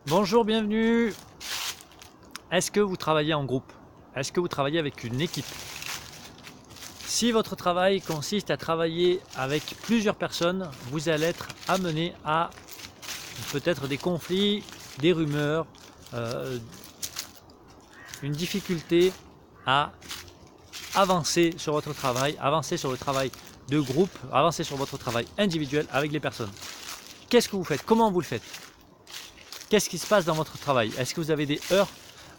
Bonjour, bienvenue. Est-ce que vous travaillez en groupe? Est-ce que vous travaillez avec une équipe? Si votre travail consiste à travailler avec plusieurs personnes, vous allez être amené à peut-être des conflits, des rumeurs, une difficulté à avancer sur votre travail, avancer sur le travail de groupe, avancer sur votre travail individuel avec les personnes. Qu'est-ce que vous faites? Comment vous le faites? Qu'est-ce qui se passe dans votre travail? Est-ce que vous avez des heurts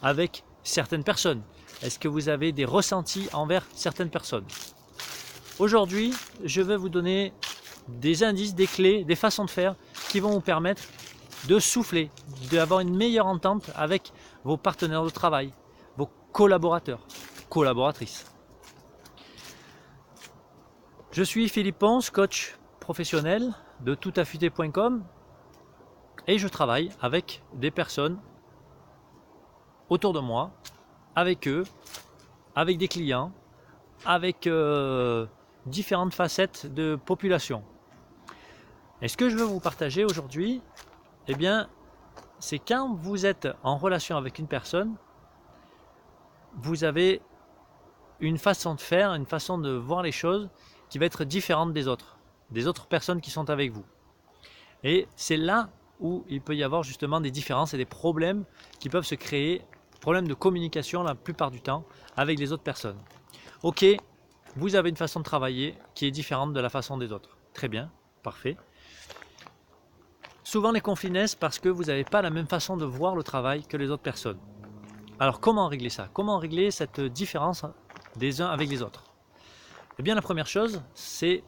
avec certaines personnes? Est-ce que vous avez des ressentis envers certaines personnes? Aujourd'hui, je vais vous donner des indices, des clés, des façons de faire qui vont vous permettre de souffler, d'avoir une meilleure entente avec vos partenaires de travail, vos collaborateurs, collaboratrices. Je suis Philippe Ponce, coach professionnel de toutaffûté.com. Et je travaille avec des personnes autour de moi, avec eux, avec des clients, avec différentes facettes de population. Et ce que je veux vous partager aujourd'hui, eh bien, c'est quand vous êtes en relation avec une personne, vous avez une façon de faire, une façon de voir les choses qui va être différente des autres personnes qui sont avec vous. Et c'est là où il peut y avoir justement des différences et des problèmes qui peuvent se créer, problèmes de communication la plupart du temps avec les autres personnes. Ok, vous avez une façon de travailler qui est différente de la façon des autres. Très bien, parfait. Souvent les conflits naissent parce que vous n'avez pas la même façon de voir le travail que les autres personnes. Alors comment régler ça? Comment régler cette différence des uns avec les autres? Eh bien la première chose, c'est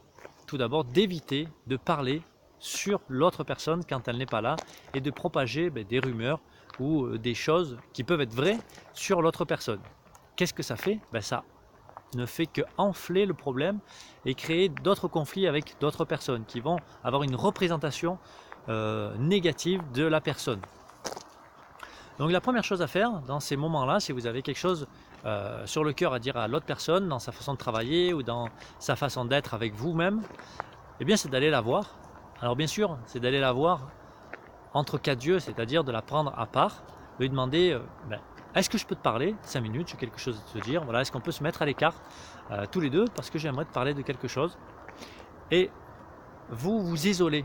tout d'abord d'éviter de parler sur l'autre personne quand elle n'est pas là et de propager des rumeurs ou des choses qui peuvent être vraies sur l'autre personne. Qu'est-ce que ça fait? Ça ne fait que enfler le problème et créer d'autres conflits avec d'autres personnes qui vont avoir une représentation négative de la personne. Donc la première chose à faire dans ces moments-là, si vous avez quelque chose sur le cœur à dire à l'autre personne, dans sa façon de travailler ou dans sa façon d'être avec vous-même, eh bien c'est d'aller la voir. Alors bien sûr, c'est d'aller la voir entre quatre yeux, c'est-à-dire de la prendre à part, de lui demander est-ce que je peux te parler 5 minutes, j'ai quelque chose à te dire, voilà, est-ce qu'on peut se mettre à l'écart tous les deux parce que j'aimerais te parler de quelque chose. Et vous vous isolez,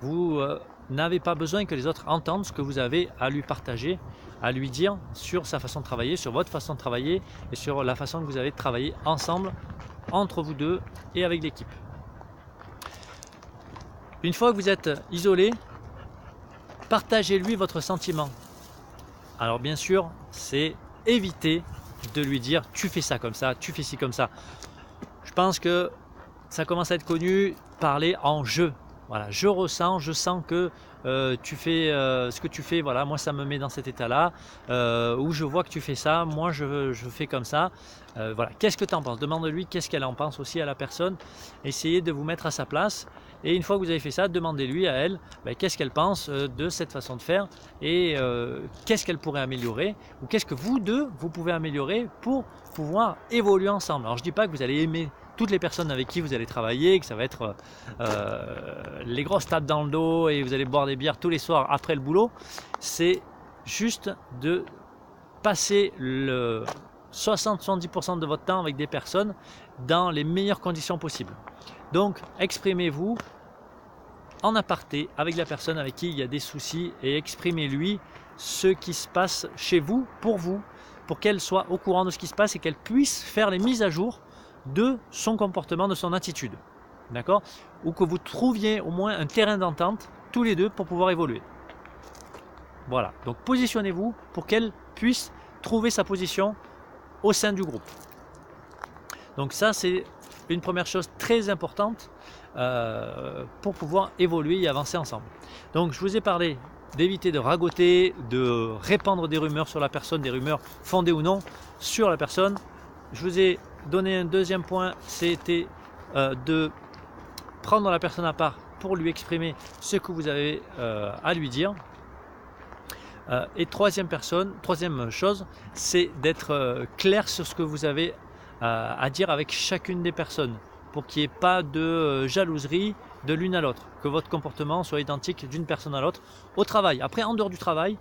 vous n'avez pas besoin que les autres entendent ce que vous avez à lui partager, à lui dire sur sa façon de travailler, sur votre façon de travailler et sur la façon que vous avez de travailler ensemble, entre vous deux et avec l'équipe. Une fois que vous êtes isolé, partagez-lui votre sentiment. Alors bien sûr, c'est éviter de lui dire tu fais ça comme ça, tu fais ci comme ça. Je pense que ça commence à être connu, parler en je. Voilà, je ressens, je sens que tu fais ce que tu fais, voilà, moi ça me met dans cet état-là, ou je vois que tu fais ça, moi je fais comme ça. Voilà, qu'est-ce que tu en penses? Demande-lui qu'est-ce qu'elle en pense aussi à la personne. Essayez de vous mettre à sa place. Et une fois que vous avez fait ça, demandez-lui à elle qu'est-ce qu'elle pense de cette façon de faire et qu'est-ce qu'elle pourrait améliorer ou qu'est-ce que vous deux, vous pouvez améliorer pour pouvoir évoluer ensemble. Alors je ne dis pas que vous allez aimer toutes les personnes avec qui vous allez travailler, que ça va être les grosses tapes dans le dos et vous allez boire des bières tous les soirs après le boulot. C'est juste de passer le 60-70% de votre temps avec des personnes dans les meilleures conditions possibles. Donc exprimez-vous en aparté avec la personne avec qui il y a des soucis et exprimez-lui ce qui se passe chez vous, pour qu'elle soit au courant de ce qui se passe et qu'elle puisse faire les mises à jour de son comportement, de son attitude. D'accord? Ou que vous trouviez au moins un terrain d'entente tous les deux pour pouvoir évoluer. Voilà, donc positionnez-vous pour qu'elle puisse trouver sa position au sein du groupe. Donc ça, c'est une première chose très importante pour pouvoir évoluer et avancer ensemble. Donc je vous ai parlé d'éviter de ragoter, de répandre des rumeurs sur la personne, des rumeurs fondées ou non sur la personne. Je vous ai donné un deuxième point, c'était de prendre la personne à part pour lui exprimer ce que vous avez à lui dire. Et troisième chose, c'est d'être clair sur ce que vous avez à dire avec chacune des personnes pour qu'il n'y ait pas de jalouserie, de l'une à l'autre, que votre comportement soit identique d'une personne à l'autre au travail. Après, en dehors du travail,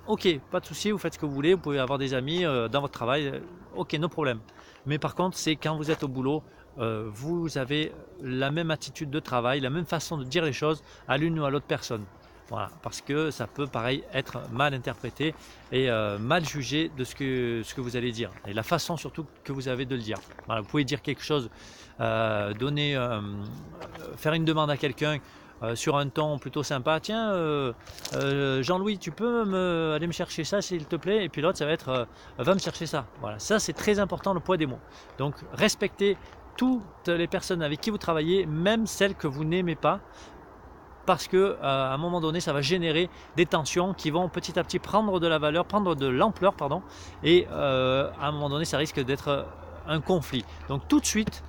ok, pas de souci, vous faites ce que vous voulez, vous pouvez avoir des amis dans votre travail, ok, no problème. Mais par contre, c'est quand vous êtes au boulot, vous avez la même attitude de travail, la même façon de dire les choses à l'une ou à l'autre personne. Voilà, parce que ça peut pareil être mal interprété et mal jugé de ce que vous allez dire et la façon surtout que vous avez de le dire. Voilà, vous pouvez dire quelque chose, faire une demande à quelqu'un sur un ton plutôt sympa. Tiens, Jean-Louis, tu peux aller me chercher ça s'il te plaît? Et puis l'autre, ça va être va me chercher ça. Voilà, ça c'est très important, le poids des mots. Donc respectez toutes les personnes avec qui vous travaillez, même celles que vous n'aimez pas, parce que à un moment donné, ça va générer des tensions qui vont petit à petit prendre de la valeur, prendre de l'ampleur, pardon, et à un moment donné, ça risque d'être un conflit. Donc tout de suite,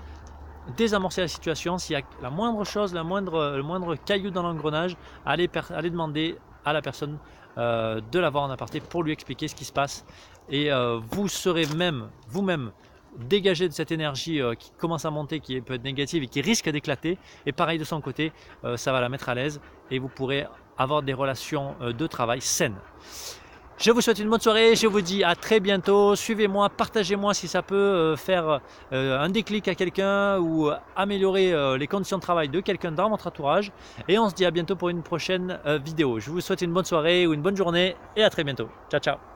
désamorcer la situation. S'il y a la moindre chose, le moindre caillou dans l'engrenage, allez demander à la personne de l'avoir en aparté pour lui expliquer ce qui se passe. Et vous serez même vous-même dégagé de cette énergie qui commence à monter, qui peut être négative et qui risque d'éclater. Et pareil de son côté, ça va la mettre à l'aise et vous pourrez avoir des relations de travail saines. Je vous souhaite une bonne soirée, je vous dis à très bientôt, suivez-moi, partagez-moi si ça peut faire un déclic à quelqu'un ou améliorer les conditions de travail de quelqu'un dans votre entourage. Et on se dit à bientôt pour une prochaine vidéo. Je vous souhaite une bonne soirée ou une bonne journée et à très bientôt. Ciao, ciao.